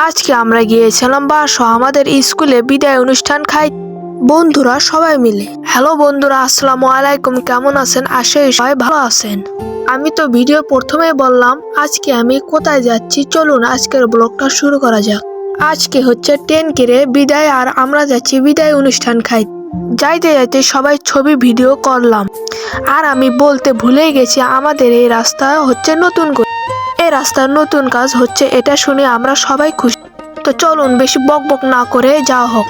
আজকে আমরা গিয়েছিলাম বাসা আমাদের স্কুলে বিদায় অনুষ্ঠান খাই বন্ধুরা সবাই মিলে। হ্যালো বন্ধুরা, আসসালামু আলাইকুম, কেমন আছেন? আশা করি সবাই ভালো আছেন। আমি তো ভিডিও প্রথমে বললাম আজকে আমি কোথায় যাচ্ছি, চলুন আজকের ব্লগটা শুরু করা যাক। আজকে হচ্ছে 10 কেরে বিদায় আর আমরা যাচ্ছি বিদায় অনুষ্ঠান খাই। যাইতে যাইতে সবাই ছবি ভিডিও করলাম। আর আমি বলতে ভুলেই গেছি আমাদের এই রাস্তা হচ্ছে নতুন করে। এই রাস্তার নতুন কাজ হচ্ছে, এটা শুনে আমরা সবাই খুশি। তো চলুন বেশি বক বক না করে যাওয়া হোক।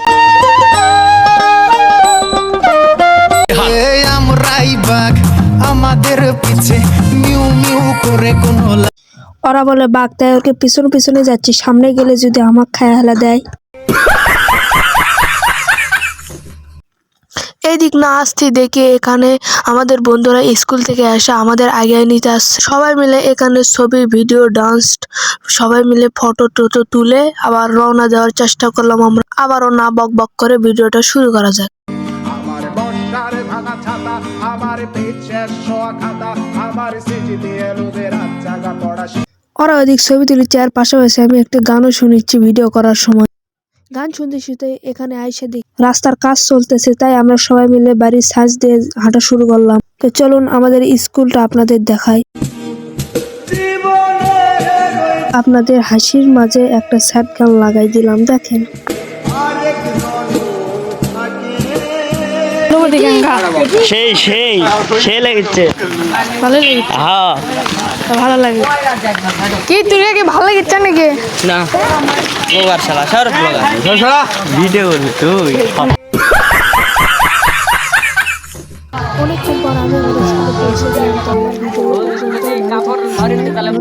আমাদের পিছে মিউ মিউ করে কোন ওরা বলে বাঘ, তাই ওকে পিছনে পিছনে যাচ্ছি, সামনে গেলে যদি আমাকে খায় হেলা দেয়। এদিক না আসতে দেখে এখানে আমাদের বন্ধুরা স্কুল থেকে এসে আমাদের আগে নিতে আসছে। সবাই মিলে এখানে ছবি ভিডিও ডান্স সবাই মিলে ফটো টটো তুলে আবার রওনা দেওয়ার চেষ্টা করলাম আমরা। আবারও না বক বক করে ভিডিওটা শুরু করা যাক। আমার বন্ডার ভাঙা ছাতা, আমার পেছের শোয়া খাতা, আমার সিটি দিয়ে রোদের রাত জাগা পড়া। ওরা ওদিক ছবি তুলেছে আর পাশাপাশি আমি একটা গানও শুনেছি ভিডিও করার সময়। গান শুনতে শুনতে এখানে আইসা দেখি রাস্তার কাজ চলতেছে, তাই আমরা সবাই মিলে বাড়ির সাজ দিয়ে হাঁটা শুরু করলাম। তো চলুন আমাদের স্কুলটা আপনাদের দেখাই। আপনাদের হাসির মাঝে একটা স্যাড গান লাগাই দিলাম, দেখেন। সেই সেই সেই লেগেছে, ভালো লেগেছে? হ্যাঁ ভালো লাগে কি? তুই কি ভালো লেগেছে নাকি? না ওবার শালা সর ব্লগার ভিডিও করবি তুই। অনেকক্ষণ পর আমি ওদের সাথে পৌঁছে গেলাম।